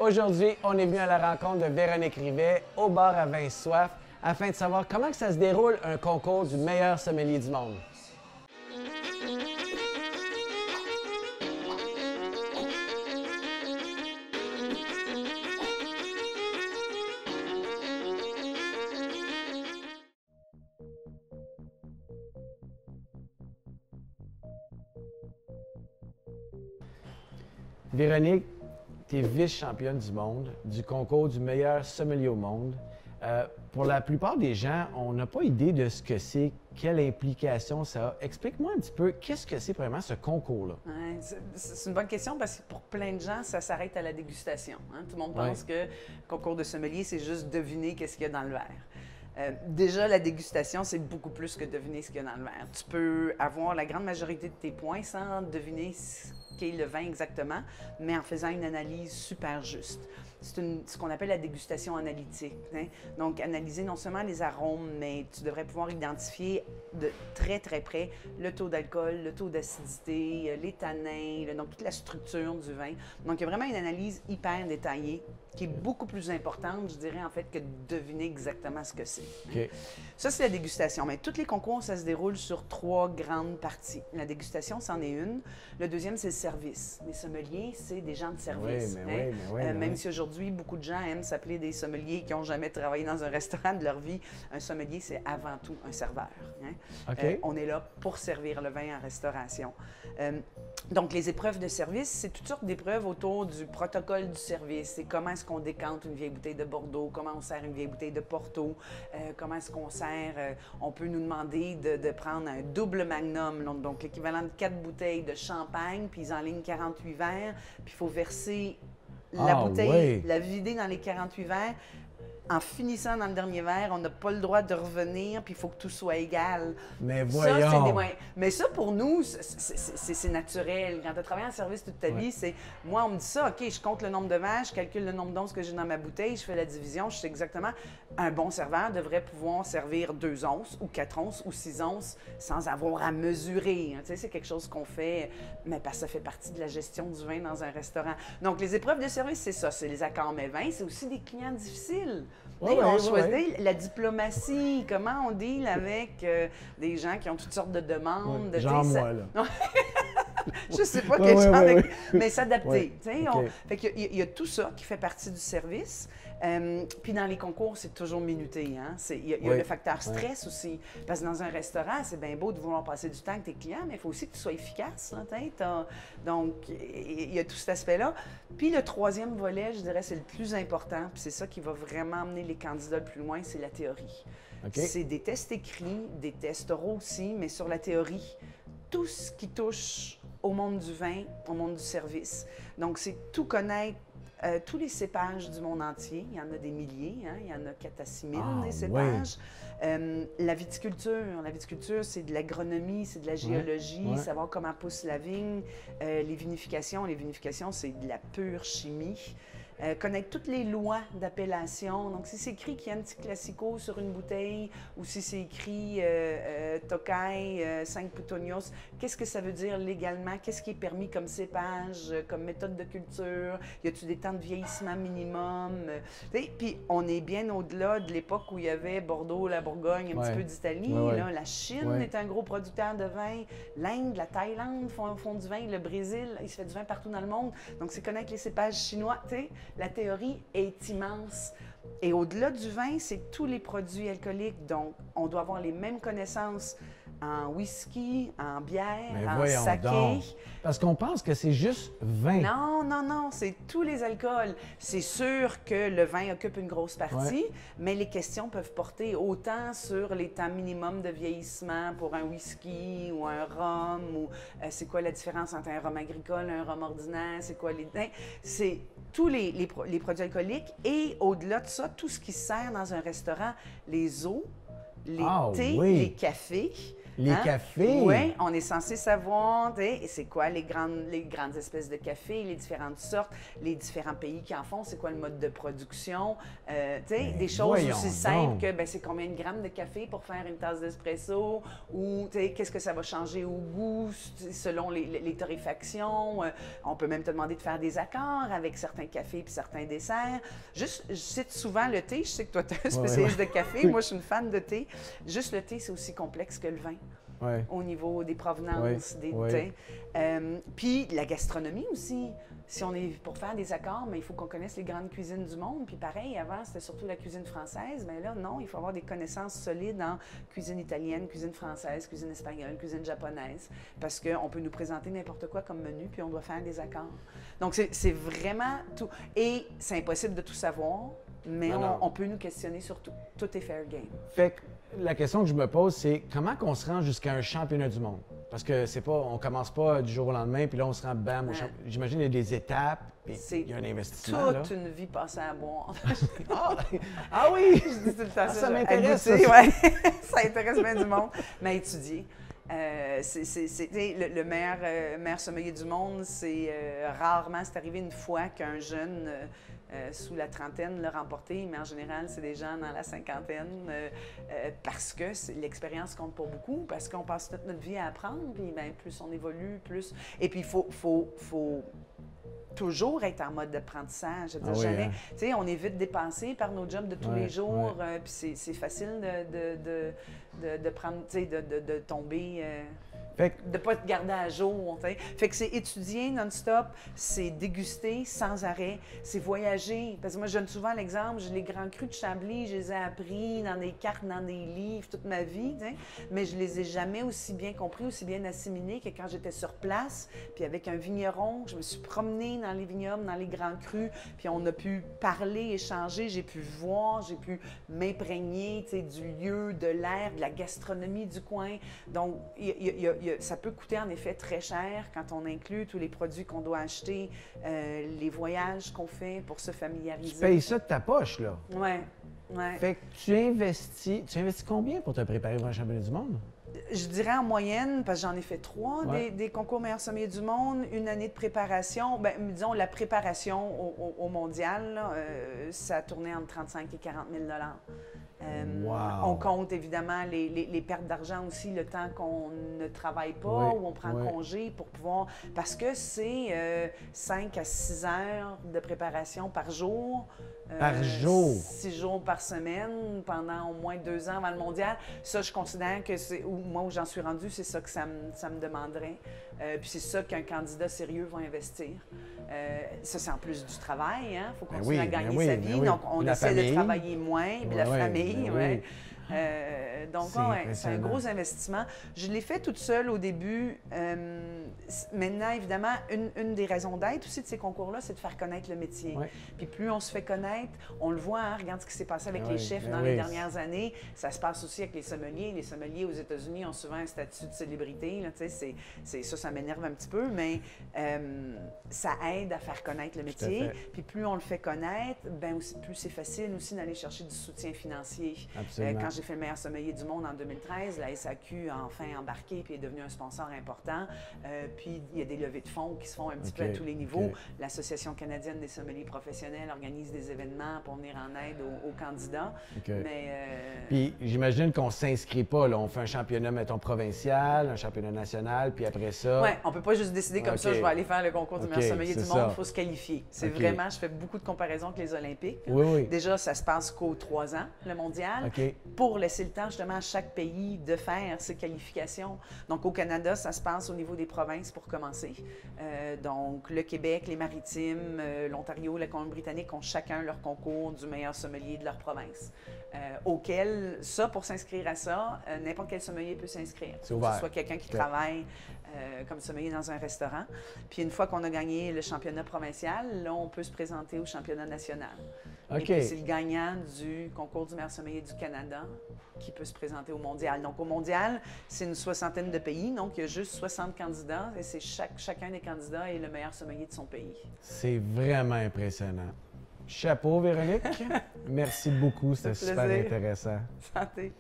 Aujourd'hui, on est venu à la rencontre de Véronique Rivet au bar à vin soif afin de savoir comment que ça se déroule un concours du meilleur sommelier du monde. Véronique, tu es vice-championne du monde du concours du meilleur sommelier au monde. Pour la plupart des gens, on n'a pas idée de ce que c'est, quelle implication ça a. Explique-moi un petit peu, qu'est-ce que c'est vraiment ce concours-là? Ouais, c'est une bonne question parce que pour plein de gens, ça s'arrête à la dégustation. Hein? Tout le monde pense que le concours de sommelier, c'est juste deviner qu'est-ce qu'il y a dans le verre. Déjà, la dégustation, c'est beaucoup plus que deviner ce qu'il y a dans le verre. Tu peux avoir la grande majorité de tes points sans deviner ce qu'est le vin exactement, mais en faisant une analyse super juste. C'est ce qu'on appelle la dégustation analytique. Hein? Donc, analyser non seulement les arômes, mais tu devrais pouvoir identifier de très, très près le taux d'alcool, le taux d'acidité, les tanins, donc toute la structure du vin. Donc, il y a vraiment une analyse hyper détaillée qui est beaucoup plus importante, je dirais, en fait, que de deviner exactement ce que c'est. Okay. Ça, c'est la dégustation. Mais tous les concours, ça se déroule sur 3 grandes parties. La dégustation, c'en est une. Le deuxième, c'est le service. Les sommeliers, c'est des gens de service. Même si aujourd'hui, beaucoup de gens aiment s'appeler des sommeliers qui n'ont jamais travaillé dans un restaurant de leur vie. Un sommelier, c'est avant tout un serveur. Hein? Okay. On est là pour servir le vin en restauration. Donc, les épreuves de service, c'est toutes sortes d'épreuves autour du protocole du service. C'est comment est-ce qu'on décante une vieille bouteille de Bordeaux, comment on sert une vieille bouteille de Porto, comment est-ce qu'on sert, on peut nous demander de prendre un double magnum, donc l'équivalent de 4 bouteilles de champagne, puis ils enlignent 48 verres, puis il faut verser la bouteille, la vider dans les 48 verres. En finissant dans le dernier verre, on n'a pas le droit de revenir, puis il faut que tout soit égal. Mais voyons! Ça, mais ça, pour nous, c'est naturel. Quand tu as travaillé en service toute ta vie, c'est... Moi, on me dit ça, OK, je compte le nombre de verres, je calcule le nombre d'onces que j'ai dans ma bouteille, je fais la division, je sais exactement... Un bon serveur devrait pouvoir servir 2 onces, ou 4 onces, ou 6 onces, sans avoir à mesurer. Tu sais, c'est quelque chose qu'on fait, mais parce que ça fait partie de la gestion du vin dans un restaurant. Donc, les épreuves de service, c'est ça. C'est les accords mets-vins, c'est aussi des clients difficiles. On choisit la diplomatie, comment on deal avec des gens qui ont toutes sortes de demandes. Genre moi, là. Je sais pas quel genre mais s'adapter. Fait qu'il y a tout ça qui fait partie du service. Puis dans les concours, c'est toujours minuté. Hein? Il y a le facteur stress aussi. Parce que dans un restaurant, c'est bien beau de vouloir passer du temps avec tes clients, mais il faut aussi que tu sois efficace. Hein, donc, il y a tout cet aspect-là. Puis le troisième volet, je dirais, c'est le plus important. Puis c'est ça qui va vraiment amener les candidats le plus loin, c'est la théorie. Okay. C'est des tests écrits, des tests oraux aussi, mais sur la théorie, tout ce qui touche au monde du vin, au monde du service. Donc, c'est tout connaître, tous les cépages du monde entier. Il y en a des milliers, hein? Il y en a 4 à 6 000 des cépages. La viticulture, c'est de l'agronomie, c'est de la géologie, savoir comment pousse la vigne. Les vinifications, c'est de la pure chimie. Connaître toutes les lois d'appellation. Donc, si c'est écrit Chianti Classico sur une bouteille ou si c'est écrit Tokai 5 Puttonyos, qu'est-ce que ça veut dire légalement? Qu'est-ce qui est permis comme cépage, comme méthode de culture? Y a-t-il des temps de vieillissement minimum? Puis, on est bien au-delà de l'époque où il y avait Bordeaux, la Bourgogne, un petit peu d'Italie. La Chine est un gros producteur de vin. L'Inde, la Thaïlande font du vin. Le Brésil, il se fait du vin partout dans le monde. Donc, c'est connaître les cépages chinois. La théorie est immense. Et au-delà du vin, c'est tous les produits alcooliques. Donc, on doit avoir les mêmes connaissances en whisky, en bière, en saké. Donc. Parce qu'on pense que c'est juste vin. Non, c'est tous les alcools. C'est sûr que le vin occupe une grosse partie, mais les questions peuvent porter autant sur les temps minimums de vieillissement pour un whisky ou un rhum, ou c'est quoi la différence entre un rhum agricole et un rhum ordinaire, c'est quoi les... C'est tous les produits alcooliques et au-delà de ça, tout ce qui se sert dans un restaurant, les eaux, les thés, les cafés. Les cafés? Oui, on est censé savoir, c'est quoi les grandes espèces de café, les différentes sortes, les différents pays qui en font, c'est quoi le mode de production, des choses aussi simples que c'est combien de grammes de café pour faire une tasse d'espresso, ou qu'est-ce que ça va changer au goût selon les torréfactions. On peut même te demander de faire des accords avec certains cafés puis certains desserts. Juste, je cite souvent le thé, je sais que toi tu es un spécialiste de café, moi je suis une fan de thé. Juste le thé, c'est aussi complexe que le vin. Au niveau des provenances, des thés. Puis la gastronomie aussi. Si on est pour faire des accords, mais il faut qu'on connaisse les grandes cuisines du monde. Puis pareil, avant, c'était surtout la cuisine française. Mais là, non, il faut avoir des connaissances solides en cuisine italienne, cuisine française, cuisine espagnole, cuisine japonaise. Parce qu'on peut nous présenter n'importe quoi comme menu, puis on doit faire des accords. Donc, c'est vraiment tout. Et c'est impossible de tout savoir, mais on peut nous questionner sur tout. Tout est fair game. Fait que la question que je me pose, c'est comment qu'on se rend jusqu'à un championnat du monde? Parce que c'est pas, on commence pas du jour au lendemain, puis là, on se rend bam au championnat. J'imagine qu'il y a des étapes, puis il y a un investissement. Toute une vie passée à boire. Ah oui! Je dis tout le temps ça m'intéresse. Ça intéresse bien du monde. Mais étudier. Le meilleur sommelier du monde, c'est rarement, c'est arrivé une fois qu'un jeune sous la trentaine l'a remporté, mais en général, c'est des gens dans la cinquantaine parce que l'expérience compte pour beaucoup, parce qu'on passe toute notre vie à apprendre, puis plus on évolue, plus... Et puis, il faut toujours être en mode d'apprentissage. Je veux dire, jamais... Tu sais, on est vite dépensé par nos jobs de tous les jours, puis c'est facile de prendre, tu sais, de tomber... de ne pas te garder à jour. T'sais. Fait que c'est étudier non-stop, c'est déguster sans arrêt, c'est voyager. Parce que moi, je donne souvent l'exemple, les grands crus de Chablis, je les ai appris dans des cartes, dans des livres, toute ma vie, mais je les ai jamais aussi bien compris, aussi bien assimilés que quand j'étais sur place, puis avec un vigneron, je me suis promenée dans les vignobles, dans les grands crus, puis on a pu parler, échanger, j'ai pu voir, j'ai pu m'imprégner du lieu, de l'air, de la gastronomie du coin. Donc, ça peut coûter en effet très cher quand on inclut tous les produits qu'on doit acheter, les voyages qu'on fait pour se familiariser. Tu payes ça de ta poche, là. Oui. Fait que tu investis combien pour te préparer pour un championnat du monde? Je dirais en moyenne, parce que j'en ai fait 3 des concours meilleurs sommeliers du monde, une année de préparation. Bien, disons, la préparation au mondial, là, ça a tourné entre 35 et 40 000 On compte évidemment les pertes d'argent aussi, le temps qu'on ne travaille pas ou on prend congé pour pouvoir... Parce que c'est 5 à 6 heures de préparation par jour. Par jour? 6 jours par semaine, pendant au moins 2 ans avant le mondial. Ça, je considère que c'est... Moi, où j'en suis rendue, c'est ça que ça me demanderait. Puis c'est ça qu'un candidat sérieux va investir. Ça, c'est en plus du travail, hein? Il faut continuer à gagner sa vie. Donc, on essaie de travailler moins, puis la famille, donc, c'est un gros investissement. Je l'ai fait toute seule au début. Maintenant, évidemment, une des raisons d'être aussi de ces concours-là, c'est de faire connaître le métier. Puis plus on se fait connaître, on le voit, hein, regarde ce qui s'est passé avec les chefs dans les dernières années. Ça se passe aussi avec les sommeliers. Les sommeliers aux États-Unis ont souvent un statut de célébrité. Là, ça m'énerve un petit peu, mais ça aide à faire connaître le métier. Puis plus on le fait connaître, plus c'est facile aussi d'aller chercher du soutien financier. Quand j'ai fait le meilleur sommelier du monde en 2013, la SAQ a enfin embarqué puis est devenu un sponsor important. Puis il y a des levées de fonds qui se font un petit peu à tous les niveaux. L'Association canadienne des sommeliers professionnels organise des événements pour venir en aide aux candidats. Puis j'imagine qu'on ne s'inscrit pas. Là. On fait un championnat, mettons, provincial, un championnat national, puis après ça... Oui, on ne peut pas juste décider comme ça, je vais aller faire le concours du meilleur sommelier du monde. Il faut se qualifier. C'est vraiment, je fais beaucoup de comparaisons avec les Olympiques. Déjà, ça se passe qu'aux 3 ans, le mondial. Pour laisser le temps justement à chaque pays de faire ses qualifications. Donc au Canada, ça se passe au niveau des provinces pour commencer. Donc le Québec, les Maritimes, l'Ontario, la Colombie-Britannique ont chacun leur concours du meilleur sommelier de leur province. Auquel, pour s'inscrire à ça, n'importe quel sommelier peut s'inscrire. Que ce soit quelqu'un qui travaille comme sommelier dans un restaurant. Puis une fois qu'on a gagné le championnat provincial, là, on peut se présenter au championnat national. Et puis c'est le gagnant du concours du meilleur sommelier du Canada qui peut se présenter au mondial. Donc au mondial, c'est une 60aine de pays, donc il y a juste 60 candidats et c'est chacun des candidats est le meilleur sommelier de son pays. C'est vraiment impressionnant. Chapeau, Véronique. Merci beaucoup, c'était super intéressant. Santé.